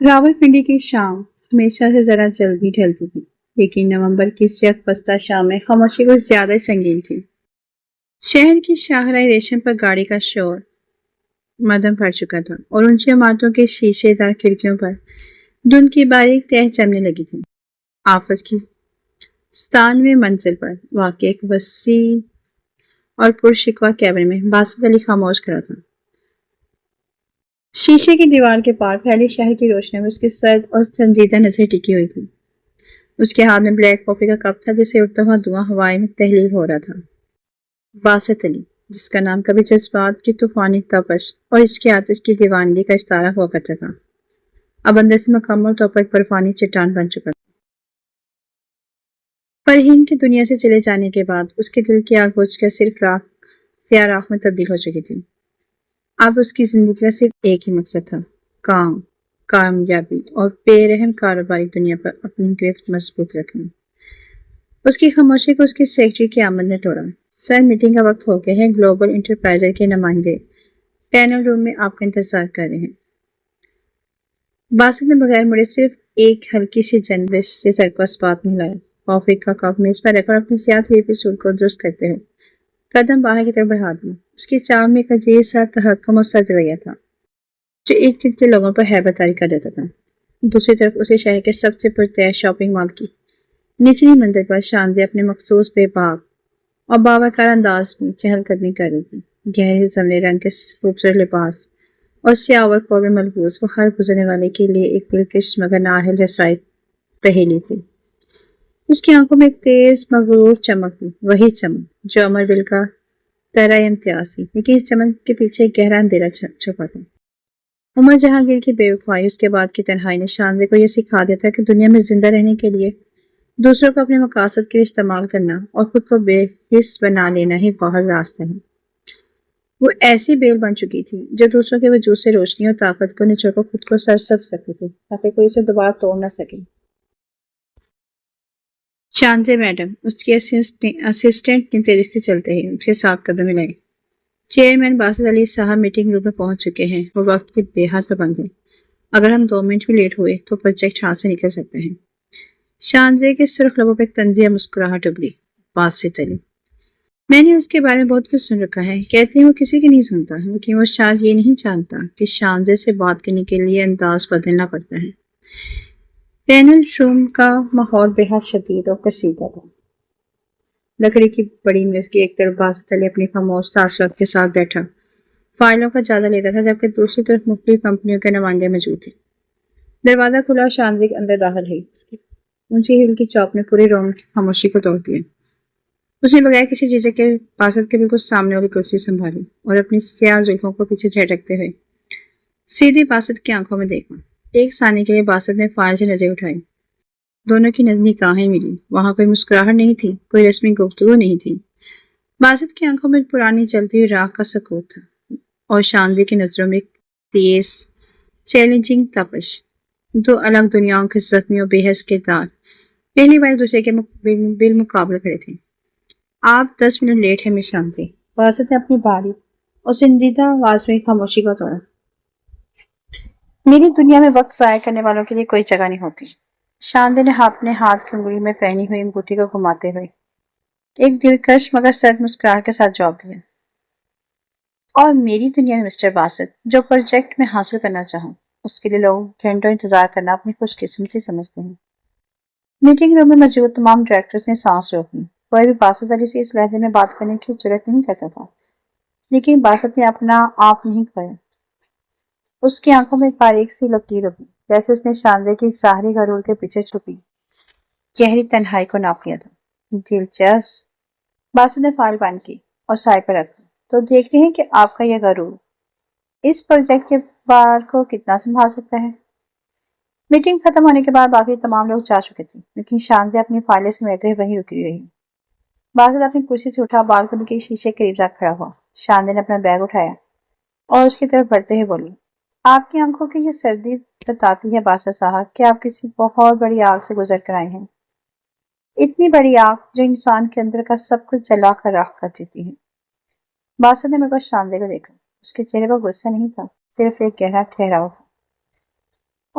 راولپنڈی کی شام ہمیشہ سے ذرا جلدی ڈھلتی تھی، لیکن نومبر کی اس یک پستہ شام میں خاموشی کچھ زیادہ سنگین تھی۔ شہر کی شاہراہ ریشم پر گاڑی کا شور مدھم پڑ چکا تھا اور اونچی عمارتوں کے شیشے دار کھڑکیوں پر دھند کی باریک تہ جمنے لگی تھی۔ آفس کی 97ویں منزل پر واقع ایک وسیع اور پرشکوہ کیبن میں باسط علی خاموش کھڑا تھا۔ شیشے کی دیوار کے پار پھیلی شہر کی روشنی میں اس کی سرد اور سنجیدہ نظر ٹکی ہوئی تھی۔ اس کے ہاتھ میں بلیک کافی کا کپ تھا جسے اڑتا ہوا دھواں ہوائیں میں تحلیل ہو رہا تھا۔ باسط علی، جس کا نام کبھی جذبات کی طوفانی تپش اور اس کی آتش کی دیوانگی کا استعارہ ہوا کرتا تھا، اب اندر سے مکمل طور پر ایک برفانی چٹان بن چکا تھا۔ فرحین کی دنیا سے چلے جانے کے بعد اس کے دل کی آگ بجھ کر صرف راکھ سیاہ راکھ میں تبدیل ہو چکی تھی۔ اب اس کی زندگی کا صرف ایک ہی مقصد تھا، کامیابی اور بے رحم کاروباری دنیا پر اپنی گرفت مضبوط رکھنا۔ اس کی خاموشی کو اس کی سیکرٹری کی آمد نے توڑا۔ سر، میٹنگ کا وقت ہو گیا ہے، گلوبل انٹرپرائزر کے نمائندے پینل روم میں آپ کا انتظار کر رہے ہیں۔ باسط نے بغیر مڑے صرف ایک ہلکی سی جنبش سے سر کو اسپات میں ہلایا، کافی کا کپ میز پر رکھ کر اپنی سیاہ تھری پیس سوٹ کو درست کرتے ہوئے قدم باہر کی طرف بڑھا دیا۔ اس کی چال میں ایک عجیب سا تحکم اور سرد رویہ تھا جو ایک دل کے لوگوں پر ہیبت طاری کر دیتا تھا۔ دوسری طرف اسے شہر کے سب سے پرطے شاپنگ مال کی نچلی منزل پر شاندے اپنے مخصوص بے باک اور باوقار انداز میں چہل قدمی کر رہی تھی۔ گہرے زمرے رنگ کے خوبصورت لباس اور سیاہ اوور کوٹ میں ملبوس وہ ہر گزرنے والے کے لیے ایک دلکش مگر نااہل رسائی پہیلی تھی۔ اس کی آنکھوں میں ایک تیز مغرور چمک تھی، وہی چمک جو امر بل کا طرح امتیاز تھی، لیکن اس چمک کے پیچھے ایک گہرا اندھیرا چھپا تھا۔ عمر جہانگیر کی بے وفائی، اس کے بعد کی تنہائی نے شاندے کو یہ سکھا دیا تھا کہ دنیا میں زندہ رہنے کے لیے دوسروں کو اپنے مقاصد کے لیے استعمال کرنا اور خود کو بے حس بنا لینا ہی بہت راستہ ہے۔ وہ ایسی بیل بن چکی تھی جو دوسروں کے وجود سے روشنی اور طاقت کو نچوڑ کر خود کو سرسبز سکتی تھی تاکہ کوئی اسے دوبارہ توڑ نہ سکے۔ شاندے میڈم، اس کی اسسٹنٹ نے تیزی سے چلتے ہی اس کے ساتھ قدم ملائے۔ چیئرمین باسط علی صاحب میٹنگ روم میں پہنچ چکے ہیں اور وقت کے بے حد پابند ہیں۔ اگر ہم 2 منٹ بھی لیٹ ہوئے تو پروجیکٹ ہاتھ سے نکل سکتے ہیں۔ شاندے کے سرخ لبوں پہ ایک طنزیہ مسکراہٹ ابھری۔ باسط علی، میں نے اس کے بارے میں بہت کچھ سن رکھا ہے، کہتے ہیں وہ کسی کی نہیں سنتا، لیکن وہ شاید یہ نہیں جانتا کہ شاندے سے بات کرنے کے لیے انداز بدلنا پڑتا ہے۔ پینل روم کا ماحول بے حد شدید اور کشیدہ تھا۔ لکڑی کی بڑی میز کی ایک طرف باسط علی اپنی خاموش تاثرات کے ساتھ بیٹھا فائلوں کا جائزہ لے رہا تھا، جبکہ دوسری طرف مختلف کمپنیوں کے نمائندے موجود تھے۔ دروازہ کھلا اور شاندے کے اندر داخل ہوئی۔ اس کی اونچی ہل کی چوپ نے پورے روم کی خاموشی کو توڑ دیا۔ اس نے بغیر کسی چیز کے باسط کے بالکل سامنے والی کرسی سنبھالی اور اپنی سیاہ زلفوں کو پیچھے جھٹکتے ہوئے سیدھی باسط کی آنکھوں میں دیکھا۔ ایک ثانیے کے لیے باسط نے فائل سے نظر اٹھائی۔ دونوں کی نگاہیں ملی۔ وہاں کوئی مسکراہٹ نہیں تھی، کوئی رسمی گفتگو نہیں تھی۔ باسط کی آنکھوں میں پرانی جلتی ہوئی راکھ کا سکوت تھا اور شاندے کی نظروں میں ایک تیز چیلنجنگ تپش۔ دو الگ دنیاؤں کے زخمی اور بے حس کردار پہلی بار ایک دوسرے کے بالمقابل کھڑے تھے۔ آپ 10 منٹ لیٹ ہیں مس شاندے، باسط نے اپنی باریک اور سنجیدہ آواز میں خاموشی کو توڑا۔ میری دنیا میں وقت ضائع کرنے والوں کے لیے کوئی جگہ نہیں ہوتی۔ شاندے نے اپنے ہاتھ کی انگلی میں پہنی ہوئی انگوٹھی کو گھماتے ہوئے ایک دلکش مگر سرد مسکراہٹ کے ساتھ جواب دیا۔ اور میری دنیا میں مسٹر باسط، جو پروجیکٹ میں حاصل کرنا چاہوں اس کے لیے لوگ گھنٹوں انتظار کرنا اپنی خوش قسمتی سمجھتے ہیں۔ میٹنگ روم میں موجود تمام ڈائریکٹرز نے سانس روک لی۔ کوئی بھی باسط علی سے اس لہجے میں بات کرنے کی جرات نہیں کرتا تھا، لیکن باسط نے اپنا آپ نہیں کھویا۔ اس کی آنکھوں میں ایک باریک سی لکیر ابھری، جیسے اس نے شاندے کی ظاہری غرور کے پیچھے چھپی گہری تنہائی کو ناپ لیا تھا۔ دلچسپ، باسط نے فائل بند کی اور سائے پر رکھ دی۔ تو دیکھتے ہیں کہ آپ کا یہ غرور اس پروجیکٹ کے بار کو کتنا سنبھال سکتا ہے۔ میٹنگ ختم ہونے کے بعد باقی تمام لوگ جا چکے تھے، لیکن شاندے اپنی فائلیں سمیٹتے ہوئے وہیں رکی رہی۔ باسط اپنی کرسی سے اٹھا، بالکنی کے شیشے کے قریب جا کھڑا ہوا۔ شاندے نے اپنا بیگ اٹھایا اور اس کی طرف بڑھتے ہوئے بولی، آپ کی آنکھوں کی یہ سردی بتاتی ہے باسط صاحب کہ آپ کسی بہت بڑی آگ سے گزر کر آئے ہیں، اتنی بڑی آگ جو انسان کے اندر کا سب کچھ جلا کر راکھ کر دیتی ہے۔ باسط نے میرے کو شاندے کو دیکھا۔ اس کے چہرے پر غصہ نہیں تھا، صرف ایک گہرا ٹھہراؤ تھا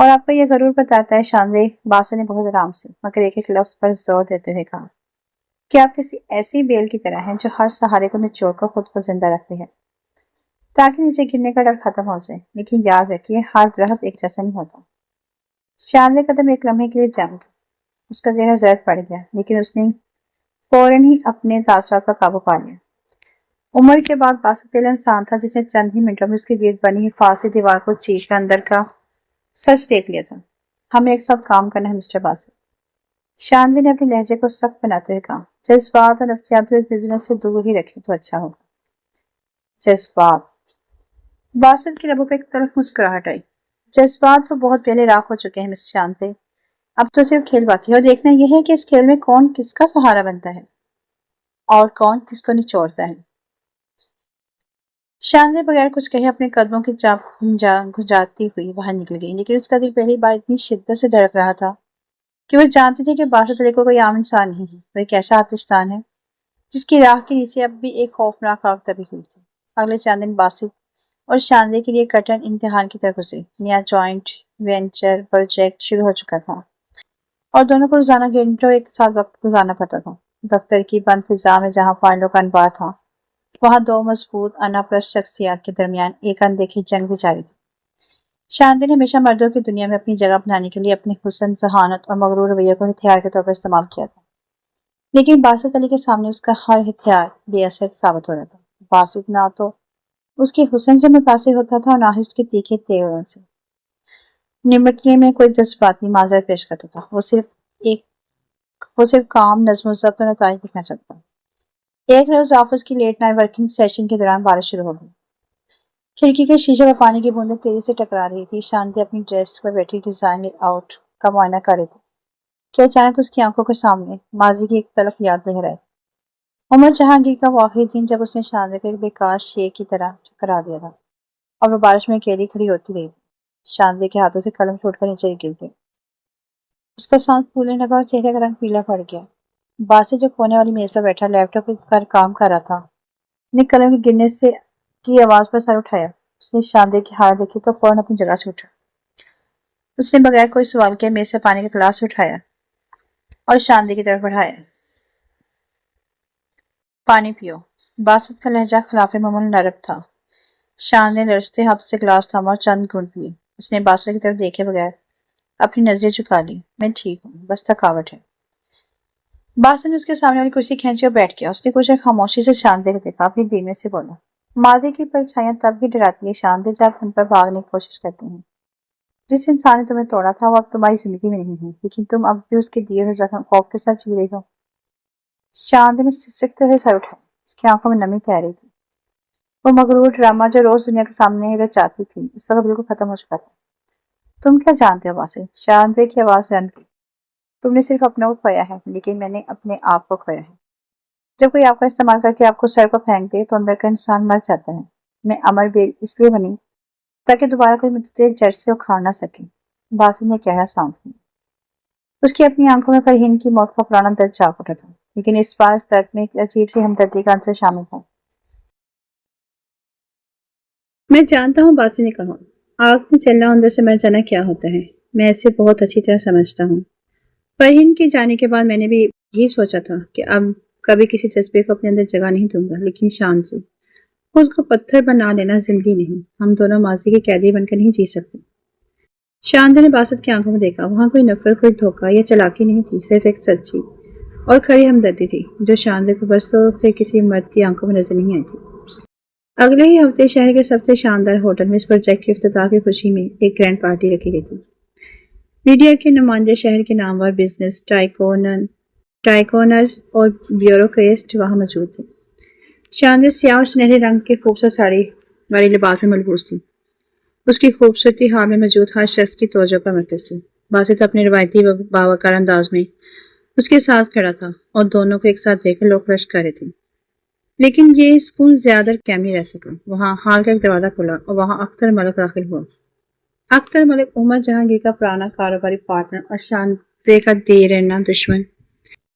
اور آپ کو یہ ضرور بتاتا ہے شاندے، باسط نے بہت آرام سے مگر ایک ایک لفظ پر زور دیتے ہوئے کہا کہ آپ کسی ایسی بیل کی طرح ہیں جو ہر سہارے کو نچوڑ کر خود کو زندہ رکھتی ہے تاکہ نیچے گرنے کا ڈر ختم ہو جائے، لیکن یاد رکھیے ہر درخت ایک جیسا نہیں ہوتا۔ شاندے قدم ایک لمحے کے لیے جم گیا، اس کا چہرہ زرد پڑ گیا، لیکن اس نے فوراً ہی اپنے تاثرات پر قابو پا لیا۔ عمر کے بعد باسط پہلا انسان تھا جس نے چند ہی منٹوں میں اس کے گرد بنی حفاظتی دیوار کو چیخ کر اندر کا سچ دیکھ لیا تھا۔ ہمیں ایک ساتھ کام کرنا ہے مسٹر باسط، شاندے نے اپنے لہجے کو سخت بناتے ہوئے کہا۔ جذبات اور نفسیات کو اس بزنس سے دور ہی رکھے تو اچھا ہوگا۔ جذبات؟ باسط کی لبوں پہ ایک طرف مسکراہٹ آئی۔ جذبات تو بہت پہلے راکھ ہو چکے ہیں مس شاندے، اب تو صرف کھیل باقی ہے، اور دیکھنا یہ ہے کہ اس کھیل میں کون کس کا سہارا بنتا ہے اور کون کس کو نچوڑتا ہے۔ شاندے بغیر کچھ کہے اپنے قدموں کی چاپ گھجاتی ہوئی باہر نکل گئی، لیکن اس کا دل پہلی بار اتنی شدت سے دھڑک رہا تھا کہ وہ جانتی تھی کہ باسط علی کو کوئی عام انسان نہیں ہے، وہ ایک ایسا آتشدان ہے جس کی راہ کے نیچے اب بھی ایک خوفناک آگ دبی ہوئی تھی۔ اگلے چند دن باسط اور شاندے کے لیے کٹن امتحان کی طرح گزرے۔ نیا جوائنٹ وینچر پروجیکٹ شروع ہو چکا تھا اور دونوں کو روزانہ گھنٹوں ایک ساتھ وقت گزارنا پڑتا تھا۔ دفتر کی بند فضا میں جہاں فائلوں کا انبار تھا، وہاں دو مضبوط انا پرست شخصیات کے درمیان ایک اندیکھی جنگ بھی جاری تھی۔ شاندے نے ہمیشہ مردوں کی دنیا میں اپنی جگہ بنانے کے لیے اپنی حسن، ذہانت اور مغرور رویے کو ہتھیار کے طور پر استعمال کیا تھا، لیکن باسط علی کے سامنے اس کا ہر ہتھیار بے اثر ثابت ہو رہا تھا۔ باسط نہ تو اس کے حسن سے متاثر ہوتا تھا اور نہ ہی اس کے تیکھے تیوروں سے نمٹنے میں کوئی جذباتی معذرت پیش کرتا تھا۔ وہ صرف کام، نظم و ضبط اور نتائج دیکھنا چاہتا تھا۔ ایک روز آفس کی لیٹ نائٹ ورکنگ سیشن کے دوران بارش شروع ہو گئی۔ کھڑکی کے شیشے پر پانی کی بوندیں تیزی سے ٹکرا رہی تھی۔ شاندے اپنی ڈیسک پر بیٹھی ڈیزائن آؤٹ کا معائنہ کر رہی تھی کہ اچانک اس کی آنکھوں کے سامنے ماضی کی ایک تلخ یاد لہر آئی۔ عمر جہانگیر کا وہ آخری دن جب اس نے شاندے کو ایک بیکار شے کی طرح ٹھکرا دیا تھا اور وہ بارش میں اکیلی کھڑی ہوتی رہی تھی۔ شاندے کے ہاتھوں سے قلم چھوٹ کر نیچے گر گئی۔ اس کا سانس پھولنے لگا اور چہرے کا رنگ پیلا پڑ گیا۔ باسط جو کونے والی میز پر بیٹھا لیپ ٹاپ پر کام کر رہا تھا نے قلم کے گرنے سے کی آواز پر سر اٹھایا۔ اس نے شاندے کی حالت دیکھی تو فوراً اپنی جگہ سے اٹھا۔ اس نے بغیر کوئی سوال کیے میز سے پانی کا گلاس اٹھایا اور شاندے کی طرف بڑھایا۔ پانی پیو۔ باسط کا لہجہ خلاف معمول نرم تھا۔ شاندے نے لرزتے ہاتھوں سے گلاس تھاما اور چند گھونٹ پیے۔ اس نے باسط کی طرف دیکھے بغیر اپنی نظریں جھکا لی۔ میں ٹھیک ہوں، بس تھکاوٹ ہے۔ باسط نے اس کے سامنے والی کرسی کھینچی اور بیٹھ گیا۔ اس نے کچھ دیر خاموشی سے شاندے کو دیکھا، پھر دھیمے سے بولا۔ ماضی کی پرچھائیاں تب بھی ڈراتی ہے شاندے جب ان پر بھاگنے کی کوشش کرتے ہیں۔ جس انسان نے تمہیں توڑا تھا وہ اب تمہاری زندگی میں نہیں ہے، لیکن تم اب بھی اس کے دیے ہوئے زخم خوف کے ساتھ جی رہی ہو۔ شاندے نے سسکتے ہوئے سر اٹھایا۔ اس کی آنکھوں میں نمی تیر رہی تھی۔ وہ مغرور ڈرامہ جو روز دنیا کے سامنے رچاتی تھی اس وقت بالکل ختم ہو چکا تھا۔ تم کیا جانتے ہو باسط؟ شاندے کی آواز رند گئی۔ تم نے صرف اپنا کو کھویا ہے، لیکن میں نے اپنے آپ کو کھویا ہے۔ جب کوئی آپ کا استعمال کر کے آپ کو سر پر پھینک دے تو اندر کا انسان مر جاتا ہے۔ میں امر بیل اس لیے بنی تاکہ دوبارہ کوئی مجھے جڑ سے اکھاڑ نہ سکے۔ باسط نے گہرا سانس لی۔ اس کی اپنی آنکھوں میں فرحین کی موت کا پرانا درد جاگ اٹھا تھا، لیکن اس بار اس درد میں ایک عجیب سی ہمدردی کا عنصر شامل تھا۔ میں جانتا ہوں، باسط نے کہا، آگ میں چلنا اندر سے مر جانا کیا ہوتا ہے۔ میں اسے بہت اچھی طرح سمجھتا ہوں۔ فرحین کے جانے کے بعد میں نے بھی یہی سوچا تھا کہ اب کبھی کسی جذبے کو اپنے اندر جگہ نہیں دوں گا، لیکن شان سے خود کو پتھر بنا لینا زندگی نہیں۔ ہم دونوں ماضی کے قیدی بن کر نہیں جی سکتے۔ شاندے نے باسط کی آنکھوں میں دیکھا۔ وہاں کوئی نفرت، کوئی دھوکہ یا چالاکی نہیں تھی، صرف ایک سچی اور کھڑی ہمدردی تھی جو شاندے کو برسوں سے کسی مرد کی آنکھوں میں نظر نہیں آئی تھی۔ اگلے ہی ہفتے شہر کے سب سے شاندار ہوٹل میں اس پروجیکٹ کی افتتاح کی خوشی میں ایک گرینڈ پارٹی رکھی گئی تھی۔ میڈیا کے نمائندے، شہر کے نامور بزنس ٹائکونرز اور بیوروکریٹس وہاں موجود تھے۔ شاندے سیاہ اور سنہرے رنگ کے خوبصورت ساڑی والی لباس میں ملبوس تھی۔ اس کی خوبصورتی ہال میں موجود ہر شخص کی توجہ کا مرکز تھی۔ باسط اپنے روایتی باوقار انداز میں اس کے ساتھ کھڑا تھا اور دونوں کو ایک ساتھ دیکھ کر لوگ رش کر رہے تھے، لیکن یہ سکون زیادہ قائم نہیں رہ سکا۔ وہاں ہال کا ایک دروازہ کھلا اور وہاں اختر ملک داخل ہوا۔ اختر ملک عمر جہانگیر کا پرانا کاروباری پارٹنر اور شاندے کا دیرینہ دشمن،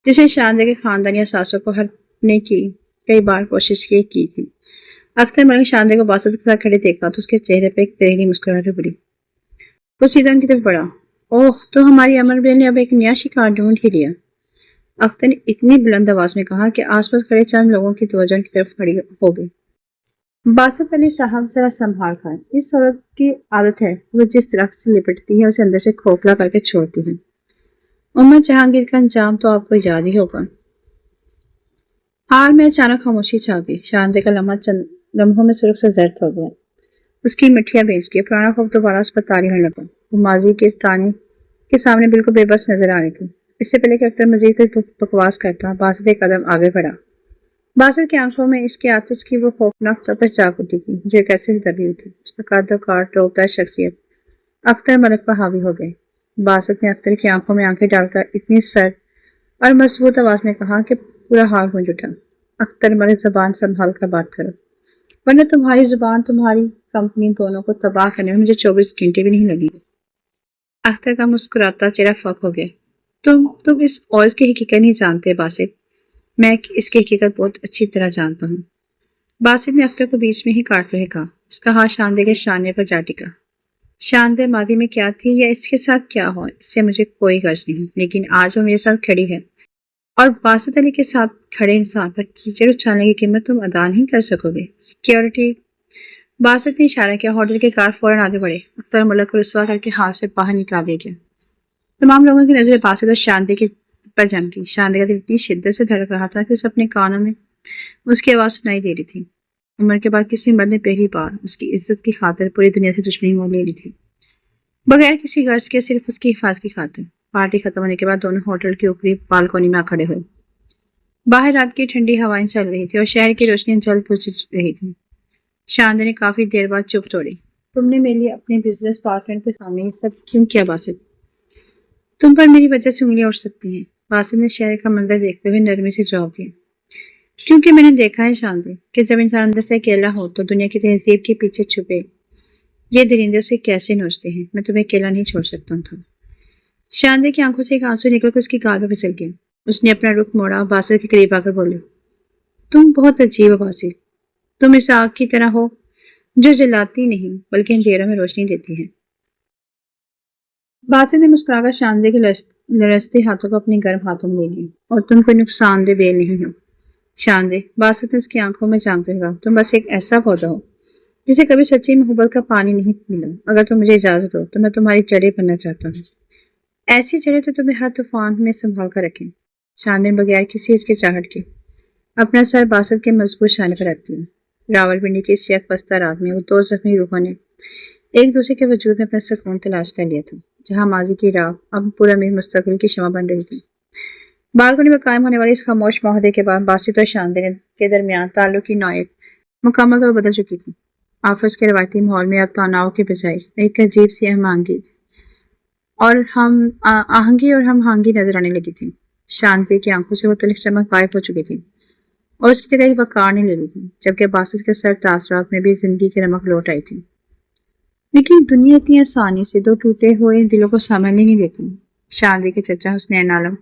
جسے شاندے کے خاندانی اثاثوں کو ہڑپنے کی کئی بار کوشش کی تھی۔ اختر ملک شاندے کو باسط کے ساتھ کھڑے دیکھا تو اس کے چہرے پہ ایک زہریلی مسکراہٹ ابھری۔ وہ سیدھا ان کی طرف بڑھا۔ اوہ، تو ہماری امر بہن نے اب ایک نیا شکار ڈھونڈ ہی لیا، اختر نے اتنی بلند آواز میں کہا کہ آس پاس کھڑے چند لوگوں کی توجہ ان کی طرف کھڑی ہو گئی۔ باسط علی صاحب ذرا سنبھال کر، اس عورت کی عادت ہے، وہ جس درخت سے لپٹتی ہے اسے اندر سے کھوکھلا کر کے چھوڑتی ہے۔ عمر جہانگیر کا انجام تو آپ کو یاد ہی ہوگا۔ حال میں اچانک خاموشی چھا گئی۔ شاندے کا لمحہ چند لمحوں میں سرخ سے زرد ہو گیا۔ اس کی مٹھیاں بیچ گئی، پرانا خوف دوبارہ اس پر طاری ہونے لگا۔ وہ ماضی کے اس تانے کے سامنے بالکل بے بس نظر آ رہی تھی۔ اس سے پہلے کہ اختر مزید کوئی بکواس کرتا، باسط ایک قدم آگے بڑھا۔ باسط کی آنکھوں میں اس کے آتش کی وہ خوفناک تپش جاگ اٹھی تھی جو ایک ایسے سے دبی ہوئی تھی۔ اس کا قد و کاٹ، روبدار شخصیت اختر ملک پر حاوی ہو گئے۔ باسط نے اختر کی آنکھوں میں آنکھیں ڈال کر اتنی سرد اور مضبوط آواز میں کہا کہ پورا ہال گونج اٹھا۔ اختر ملک، زبان سنبھال کر بات کرو، ورنہ تمہاری زبان تمہاری کمپنی دونوں کو تباہ کرنے میں مجھے 24 گھنٹے بھی نہیں لگیں گے۔ اختر کا مسکراتا چہرہ فاق ہو گیا۔ تم اس عورت کی حقیقت نہیں جانتے باسط، میں اس کی حقیقت بہت اچھی طرح جانتا ہوں۔ باسط نے اختر کو بیچ میں ہی کاٹتے ہوئے کہا۔ اس کا ہاتھ شاندے کے شانے پر جا ٹکا۔ شاندے ماضی میں کیا تھی یا اس کے ساتھ کیا ہو، اس سے مجھے کوئی غرض نہیں، لیکن آج وہ میرے ساتھ کھڑی ہے اور باسط علی کے ساتھ کھڑے انسان پر کیچڑ اچھالنے کی قیمت تم ادا نہیں کر سکو گے۔ سیکیورٹی۔ باسط نے اشارہ کیا۔ ہوٹل کے کار فوراً آگے بڑھے۔ اختر ملک کو رسوا کر کے ہال سے باہر نکال دیا گیا۔ تمام لوگوں کی نظریں باسط اور شاندے کے پر جم گئی۔ شاندے کا دل اتنی شدت سے دھڑک رہا تھا کہ اسے اپنے کانوں میں اس کی آواز سنائی دے رہی تھی۔ عمر کے بعد کسی مرد نے پہلی بار اس کی عزت کی خاطر پوری دنیا سے دشمنی مول لے لی تھی، بغیر کسی غرض کے، صرف اس کی حفاظت کی خاطر۔ پارٹی ختم ہونے کے بعد دونوں ہوٹل کی اوپری بالکونی میں آ کھڑے ہوئے۔ باہر رات کی ٹھنڈی ہوائیں چل رہی تھی اور شہر کی روشنیاں جل بجھ رہی تھی۔ شاندے نے کافی دیر بعد چپ توڑی۔ تم نے میرے لیے اپنے بزنس پارٹنر کے سامنے یہ سب کیوں کیا باسط؟ تم پر میری وجہ سے انگلیاں اٹھ سکتی ہیں، باسط نے شہر کا منظر دیکھتے ہوئے نرمی سے جواب دیا۔ کیونکہ میں نے دیکھا ہے شاندے کہ جب انسان اندر سے اکیلا ہو تو دنیا کی تہذیب کے پیچھے چھپے یہ درندے اسے کیسے نوچتے ہیں۔ میں تمہیں اکیلا نہیں چھوڑ سکتا تھا۔ شاندے کی آنکھوں سے ایک آنسو نکل کر اس کی گال پہ پھسل گیا۔ اس نے اپنا رخ موڑا، باسط کے قریب آ کر بولی، تم بہت عجیب ہو باسط، تم اس آگ کی طرح ہو جو جلاتی نہیں بلکہ اندھیروں میں روشنی دیتی ہے۔ باسط نے مسکرا کر شاندے کے لرزتے ہاتھوں کو اپنے گرم ہاتھوں میں لے لیا۔ اور تم کوئی نقصان دہ بیل نہیں ہو شاندے، باسط نے اس کی آنکھوں میں جھانکتے ہوئے کہا، تم بس ایک ایسا پودا ہو جسے کبھی سچی محبت کا پانی نہیں ملا۔ اگر تم مجھے اجازت ہو تو میں تمہاری جڑیں بننا چاہتا ہوں، ایسی جڑیں تو تمہیں ہر طوفان میں سنبھال کر رکھیں۔ شاندے نے بغیر کسی ہچکچاہٹ کے اپنا سر باسط کے مضبوط شانے پر رکھ دیا۔ راولپنڈی کی اس یک بستہ رات میں وہ دو زخمی روحوں نے ایک دوسرے کے وجود میں اپنا سکون تلاش کر لیا تھا۔ جہاں ماضی کی راہ اب پورا امید مستقبل کی شمع بن رہی تھی۔ بالکنی میں قائم ہونے والی اس خاموش معاہدے کے بعد باسط اور شاندے کے درمیان تعلق کی نوعیت مکمل طور پر بدل چکی تھی۔ آفس کے روایتی ماحول میں اب تناؤ کے بجائے ایک عجیب سی آہنگی اور ہم آہنگی نظر آنے لگی تھی۔ شاندے کی آنکھوں سے وہ تلخ چمک غائب ہو چکی تھی اور اس کی جگہ ایک وقار نے لے لی تھی، جبکہ باسط کے سر تاثرات میں بھی زندگی کی رمق لوٹ آئی تھی۔ لیکن دنیا اتنی آسانی سے دو ٹوٹے ہوئے دلوں کو سنبھلنے نہیں دیتی۔ شاندے کے چچا حسنین عالم،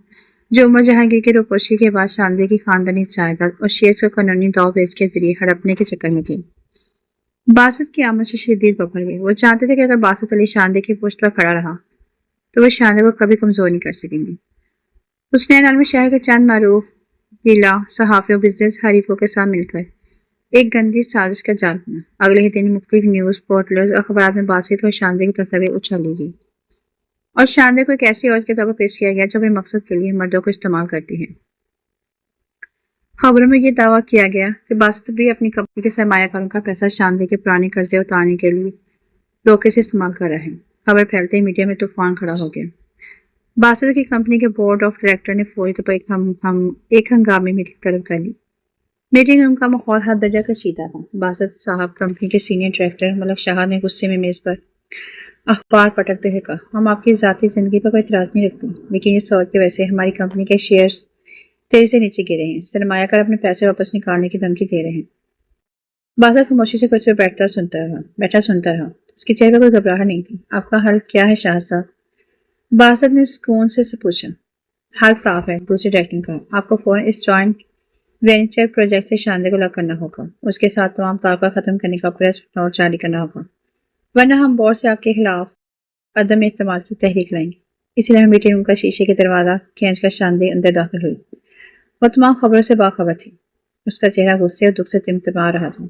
جو عمر جہانگیر کے روپوشی کے بعد شاندے کی خاندانی جائیداد اور شیئرز کو قانونی داؤ پیچ کے ذریعے ہڑپنے کے چکر میں تھے، باسط کی آمد سے شدید ببھر گئے۔ وہ جانتے تھے کہ اگر باسط علی شاندے کی پشت پر کھڑا رہا تو وہ شاندے کو کبھی کمزور نہیں کر سکیں گے۔ حسنین عالم شہر کے چند معروف ویلا صحافیوں بزنس حریفوں کے ساتھ مل کر ایک گندی سازش کا جال بنا۔ اگلے ہی دن مختلف نیوز پورٹلز اور اخبارات میں باسط اور شاندے کی تصویر اچھالی گئی اور شاندے کو ایک ایسی عورت کے طور پر پیش کیا گیا جو اپنے مقصد کے لیے مردوں کو استعمال کرتی ہے۔ خبروں میں یہ دعویٰ کیا گیا کہ باسط بھی اپنی کمپنی کے سرمایہ کاروں کا پیسہ شاندے کے پرانے قرضے اتارنے کے لیے دھوکے سے استعمال کر رہا ہے۔ خبر پھیلتے ہی میڈیا میں طوفان کھڑا ہو گیا۔ باسط کی کمپنی کے بورڈ آف ڈائریکٹر نے فوری طور پر ایک ہنگامی میٹنگ طلب کر لی۔ میٹنگ روم کا ماحول حد درجہ کشیدہ تھا۔ باسط صاحب، کمپنی کے سینئر ڈائریکٹر ملک شہاد نے غصے میں میز پر اخبار پٹکتے ہوئے کہا، ہم آپ کی ذاتی زندگی پر کوئی اعتراض نہیں رکھتے، لیکن اس صورت کی وجہ سے ہماری کمپنی کے شیئرز تیزی سے نیچے گرے ہیں، سرمایہ کار اپنے پیسے واپس نکالنے کی دھمکی دے رہے ہیں۔ باسط خاموشی سے کچھ بیٹھا سنتا رہا۔ اس کے چہرے پر کوئی گھبراہٹ نہیں تھی۔ آپ کا حل کیا ہے شاہد صاحب؟ باسط نے سکون سے پوچھا۔ حل صاف ہے، دوسرے ڈائریکٹر نے کہا، آپ کو فوراً اس جوائنٹ وینچر پروجیکٹ سے شاندے کو الگ کرنا ہوگا، اس کے ساتھ تمام تعلقات ختم کرنے کا پریس نوٹ جاری کرنا ہوگا، ورنہ ہم بورڈ سے آپ کے خلاف عدم اعتماد کی تحریک لائیں گے۔ اسی لیے میٹنگ روم کا شیشے کے دروازہ کھینچ کر شاندی اندر داخل ہوئی۔ وہ تمام خبروں سے باخبر تھی۔ اس کا چہرہ غصے اور دکھ سے تمتما رہا تھا۔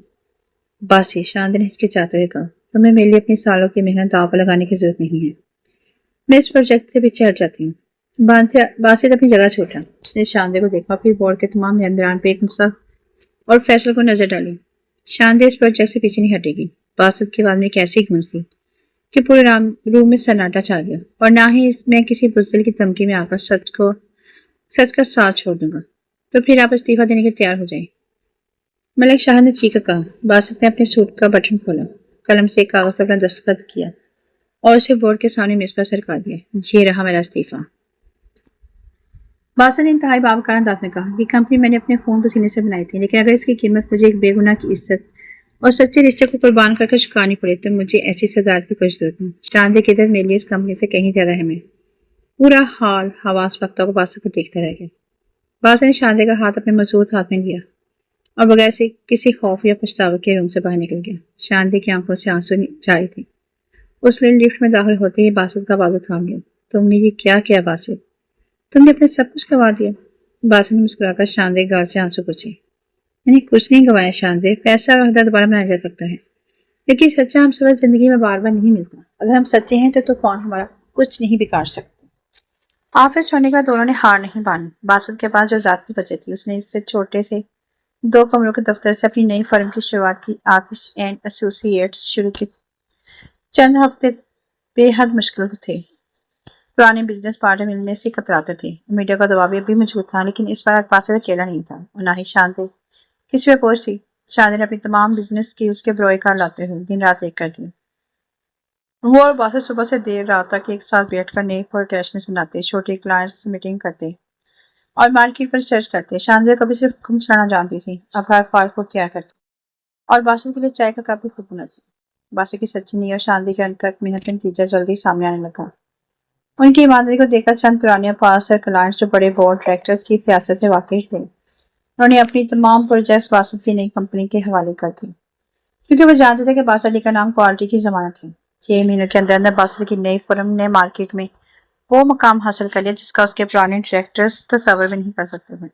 باسی، شاندی نے ہچکچاتے ہوئے کہا، تمہیں میرے لیے اپنی سالوں کی محنت داؤ پر لگانے کی ضرورت نہیں ہے۔ میں اس پروجیکٹ سے پیچھے ہٹ جاتی ہوں۔ باسط اپنی جگہ سے اٹھا۔ اس نے شاندی کو دیکھا، پھر بورڈ کے تمام ممبران پہ ایک نقطہ اور فیصلے کو نظر ڈالی۔ شاندی اس پروجیکٹ سے پیچھے نہیں ہٹے گی۔ باسط کی آواز میں ایک ایسی گونج تھی کہ پورے روم میں سناٹا چھا گیا، اور نہ ہی اس میں کسی بزدل کی دھمکی میں آ کر سچ کا ساتھ چھوڑ دوں گا۔ تو پھر آپ استعفیٰ دینے کے تیار ہو جائیں۔ ملک شاہ نے چیخ کر کہا۔ باسط نے اپنے سوٹ کا بٹن کھولا، قلم سے ایک کاغذ پر اپنا دستخط کیا اور اسے بورڈ کے سامنے میز پر سرکا دیا۔ یہ رہا میرا استعفیٰ۔ باسط نے انتہائی باوقار انداز میں کہا، یہ کمپنی میں نے اپنے خون پسینے سے بنائی تھی، لیکن اگر اس کی قیمت مجھے ایک بے گناہ کی عزت اور سچے رشتے کو قربان کر کے چکانی پڑے تو مجھے ایسی صدارت کی کوئی ضرورت نہیں۔ شاندی کی عزت میرے لیے اس کمپنی سے کہیں زیادہ اہم ہے۔ پورا حال حواس پختہ کو باسط کو دیکھتا رہ گیا۔ باسط نے شاندی کا ہاتھ اپنے مضبوط ہاتھ میں لیا اور بغیر سے کسی خوف یا پچھتاوے کے روم سے باہر نکل گیا۔ شاندی کی آنکھوں سے آنسو جاری تھے۔ اس نے لفٹ میں داخل ہوتے ہی باسط کا بازو تھام لیا۔ تم نے یہ کیا کیا باسط؟ تم نے اپنے سب کچھ گنوا دیا۔ باسط نے مسکرا کر شاندی کے گال سے آنسو پوچھے۔ میں نے کچھ نہیں گنوایا شاندی، پیسہ اور عہدہ دوبارہ بنایا جا سکتا ہے، لیکن سچا ہم سب زندگی میں بار بار نہیں ملتا۔ اگر ہم سچے ہیں تو طوفان ہمارا کچھ نہیں بگاڑ سکتے۔ آفس چھوڑنے کے بعد دونوں نے ہار نہیں مانی۔ باسط کے پاس جو ذاتی بچت تھی، اس نے اس سے چھوٹے سے 2 کمروں کے دفتر سے اپنی نئی فرم کی شروعات کی۔ آفس اینڈ ایسوسی ایٹس شروع کے چند ہفتے بے حد مشکل تھے۔ پرانے بزنس پارٹنر ملنے سے کتراتے تھے۔ میڈیا کا دباؤ بھی موجود تھا، لیکن اس بار باسط اکیلا نہیں تھا اور نہ ہی شاندی کسی پہ پوچھ تھی۔ شاندی نے اپنی تمام بزنس سکلز کے بروئے کار لاتے ہوئے دن رات ایک کر دی۔ وہ اور باسط صبح سے دیر رات تک ایک ساتھ بیٹھ کر نئے پروڈکشنز بناتے، چھوٹے کلائنٹس سے میٹنگ کرتے اور مارکیٹ پر ریسرچ کرتے۔ شاندی کبھی صرف حکم چلانا جانتی تھی، اب ہر فائل خود تیار کرتی اور باسط کے لیے چائے کا کپ بھی خود بناتی۔ باسط کی سچی نیت اور شاندی کے انت تک محنت کا نتیجہ جلدی سامنے آنے لگا۔ ان کی ایمانداری کو دیکھ کر چند پرانے پاس اور کلائنٹس جو بڑے بورڈ ڈائریکٹرز کی سیاست سے واقف تھے، انہوں نے اپنی تمام پروجیکٹس باسط کی نئی کمپنی کے حوالے کر دی، کیونکہ وہ جانتے تھے کہ باسط علی کا نام کوالٹی کی ضمانت ہے۔ 6 مہینوں کے اندر باسط کی نئی فرم نے مارکیٹ میں وہ مقام حاصل کر لیا جس کا اس کے پرانے ڈائریکٹرز تصور بھی نہیں کر سکتے تھے۔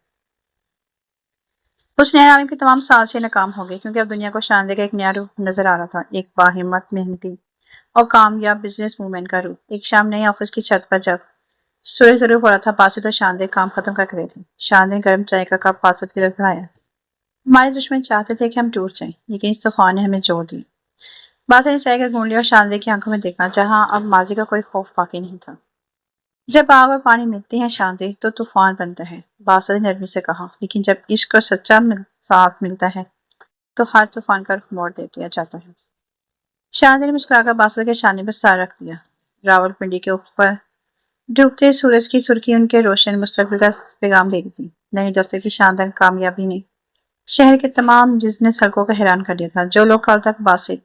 اس نئے عالم کے تمام سازشیں ناکام ہو گئی، کیونکہ اب دنیا کو شاندی کا ایک نیا روپ نظر آ رہا تھا، ایک باہمت، محنتی اور کامیاب بزنس وومن کا روپ۔ ایک شام نئی آفس کی چھت پر جب سورج غروب ہو رہا تھا، باسط اور شاندی کام ختم کر کے رہے تھے۔ شاندی نے گرم چائے کا کپ باسط کی طرف بڑھایا۔ ہمارے دشمن چاہتے تھے کہ ہم ٹوٹ جائیں، لیکن اس طوفان نے ہمیں جوڑ دیا۔ باسط نے چائے کا گھونٹ لیا اور شاندی کی آنکھوں میں دیکھا، جہاں اب ماضی کا کوئی خوف باقی نہیں تھا۔ جب آگ اور پانی ملتے ہیں شاندی، تو طوفان بنتا ہے، باسط نے نرمی سے کہا، لیکن جب عشق اور سچا ساتھ ملتا ہے تو ہر طوفان کا رخ موڑ دیا جاتا ہے۔ شاندی نے مسکرا کر باسط کے شانے پر سر رکھ دیا۔ راولپنڈی کے اوپر ڈوبتے سورج کی سرخی ان کے روشن مستقبل کا پیغام دے رہی تھی۔ نئے دفتر کی شاندار کامیابی نے شہر کے تمام بزنس حلقوں کو حیران کر دیا تھا۔ جو لوگ کل تک باسط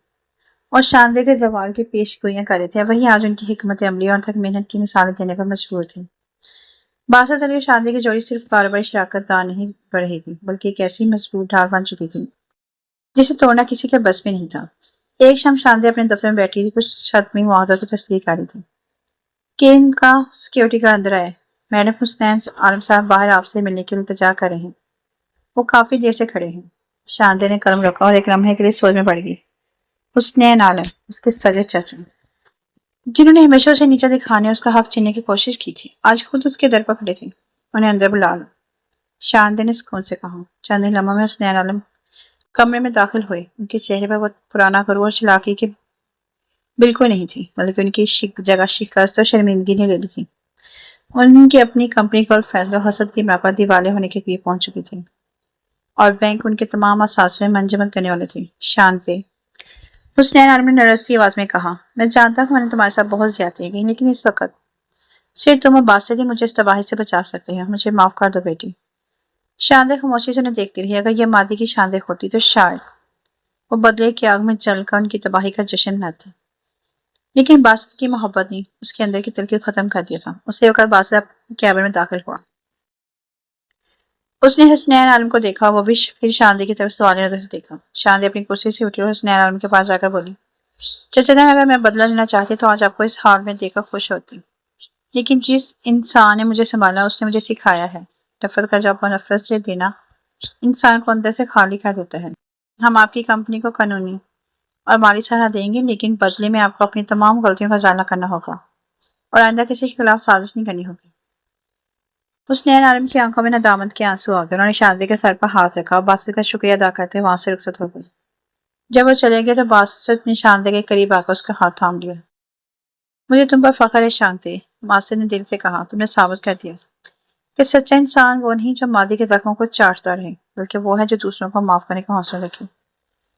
اور شاندی کے زوال کی پیش گوئیاں کر رہے تھے، وہی آج ان کی حکمت عملی اور تک محنت کی مثالیں دینے پر مجبور تھے۔ باسط علی اور شاندی کی جوڑی صرف کاروباری شراکت دار نہیں بڑھ رہی تھی، بلکہ ایک ایسی مضبوط ڈھال بن چکی تھی جسے توڑنا کسی کے بس میں نہیں تھا۔ ایک شام شاندی اپنے دفتر میں بیٹھی تھی، کچھ حتمی معاہدوں کی تصدیق کر رہی تھی کہ ان کا سیکیورٹی گارڈ اندر آیا۔ میڈم حسنین عالم صاحب باہر آپ سے ملنے کے لیے التجا کر رہے ہیں۔ وہ کافی دیر سے کھڑے ہیں۔ شاندی نے قلم رکھا اور ایک لمحے کے لیے سوچ میں پڑ گئی۔ حسنین عالم، اس کے سگے چچا، جنہوں نے ہمیشہ اسے نیچا دکھانے اور اس کا حق چھیننے کی کوشش کی تھی، آج خود اس کے در پر کھڑے تھے۔ انہیں اندر بلا لو، شاندی نے سکون سے کہا۔ چند ہی لمحوں میں حسنین عالم کمرے میں داخل ہوئے۔ ان کے چہرے پر وہ پرانا غرور اور چلاکی کی بالکل نہیں تھی، بلکہ ان کی جگہ شکست اور شرمندگی نے لے لی تھی۔ ان کی اپنی کمپنی کل فیصل و حسد کی بنا پر دیوالیہ ہونے کے قریب پہنچ چکی تھی اور بینک ان کے تمام اثاثوں میں منجمد کرنے والے تھے۔ شاندی، حسنین عالم نے نرستی آواز میں کہا، میں جانتا ہوں میں نے تمہارے ساتھ بہت زیادتی کی، لیکن اس وقت صرف تم اور باسط ہی مجھے اس تباہی سے بچا سکتے ہیں۔ مجھے معاف کر دو بیٹی۔ شاندی خاموشی سے انہیں دیکھتی رہی۔ اگر یہ ماضی کی شاندی ہوتی تو شاید وہ بدلے کی آگ میں جل کر ان کی تباہی کا جشن مناتی، لیکن باسط کی محبت نے اس کے اندر کی تلخی ختم کر دیا تھا۔ اسی وقت باسط کیبن میں داخل ہوا۔ اس نے حسنین عالم کو دیکھا، وہ بھی پھر شاندی کی طرف سوالی نظر سے دیکھا۔ شاندی اپنی کرسی سے اٹھی اور حسنین عالم کے پاس جا کر بولی، چچا جان، اگر میں بدلہ لینا چاہتی تو آج آپ کو اس حال میں دیکھ کر خوش ہوتی، لیکن جس انسان نے مجھے سنبھالا اس نے مجھے سکھایا ہے نفرت کا جواب نفرت سے دینا انسان کو اندر سے خالی کر دیتا ہے۔ ہم آپ کی کمپنی کو قانونی اور مالی سہارا دیں گے، لیکن بدلے میں آپ کو اپنی تمام غلطیوں کا ازالہ کرنا ہوگا اور آئندہ کسی کے خلاف سازش نہیں کرنی ہوگی۔ اس نئے عالم کی آنکھوں میں ندامت کے آنسو آ گئے۔ انہوں نے شاندی کے سر پر ہاتھ رکھا اور باسط کا شکریہ ادا کرتے وہاں سے رخصت ہو گئی۔ جب وہ چلے گئے تو باسط نے شاندی کے قریب آ کر اس کا ہاتھ تھام لیا۔ مجھے تم پر فخر ہے شانتی، باسط نے دل سے کہا، تم نے ثابت کر دیا کہ سچا انسان وہ نہیں جو ماضی کے زخموں کو چاٹتا رہے، بلکہ وہ ہے جو دوسروں کو معاف کرنے کا حوصلہ رکھے۔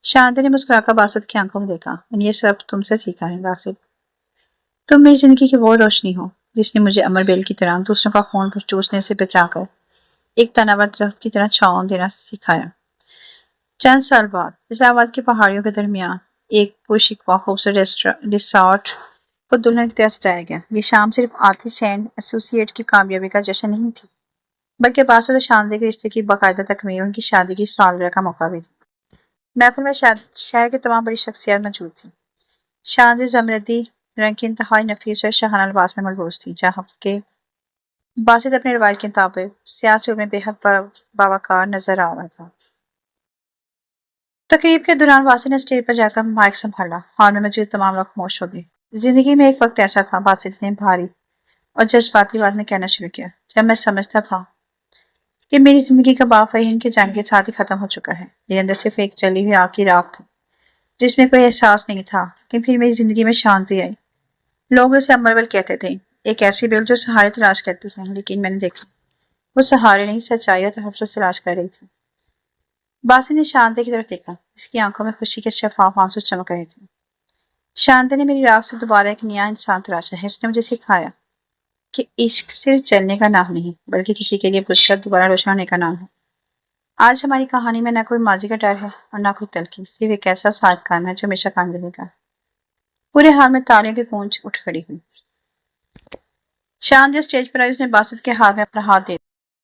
شانتی نے مسکرا کر باسط کی آنکھوں میں دیکھا۔ میں نے یہ سب تم سے سیکھا ہے باسط، تم میری زندگی کی وہ روشنی ہو جس نے مجھے امر بیل کی طرح دوسروں کا خون چوسنے سے بچا کر ایک تناور درخت کی طرح چھاؤں دینا سکھایا۔ چند سال بعد اسلام آباد کی پہاڑیوں کے درمیان ایک پرشکوہ خوبصورت ریسارٹ کو دلہن کی طرح سجایا گیا۔ یہ شام صرف آرتش اینڈ ایسوسی ایٹ کی کامیابی کا جشن نہیں تھی، بلکہ باسط اور شاندی کے رشتے کی باقاعدہ تکمیل، ان کی شادی کی سالگرہ کا موقع بھی تھی۔ محفل میں شہر کی تمام بڑی شخصیات موجود تھیں۔ شاندی زمردی رنگ کی انتہائی نفیس اور شاہانہ لباس میں ملبوس تھی، جبکہ باسط اپنے روایت کے مطابق سیاہ سوٹ میں بے حد باوقار نظر آ رہا تھا۔ تقریب کے دوران باسط نے اسٹیج پر جا کر مائک سنبھالا۔ ہال میں موجود تمام لوگ خاموش ہو گئے۔ زندگی میں ایک وقت ایسا تھا، باسط نے بھاری اور جذباتی آواز میں کہنا شروع کیا، جب میں سمجھتا تھا کہ میری زندگی کا باغ فہیم کے جنگ کے ساتھ ہی ختم ہو چکا ہے۔ میرے اندر صرف ایک جلی ہوئی آگ کی راکھ تھی جس میں کوئی احساس نہیں تھا، لیکن پھر میری زندگی میں شانتی آئی۔ لوگ اسے امر بیل کہتے تھے، ایک ایسی بیل جو سہارے تلاش کرتی ہے، لیکن میں نے دیکھا وہ سہارے نہیں، سچائی اور تحفظ تلاش کر رہی تھی۔ باسط نے شانتی کی طرف دیکھا، اس کی آنکھوں میں خوشی کے شفاف آنسو چمک رہے تھے۔ شانتی نے میری راکھ سے دوبارہ ایک نیا انسان تراشا ہے۔ اس نے مجھے سکھایا کہ عشق صرف جلنے کا نام نہیں، بلکہ کسی کے لیے بجھ کر دوبارہ روشن ہونے کا نام ہے۔ آج ہماری کہانی میں نہ کوئی ماضی کا ڈر ہے اور نہ کوئی تلخی، صرف ایک ایسا ساتھ کام ہے جو ہمیشہ کام رہے گا۔ پورے حال میں تالیوں کی گونج اٹھ کھڑی ہوئی۔ شانتی اسٹیج پر آئی، اس نے باسط کے ہاتھ میں اپنا ہاتھ دے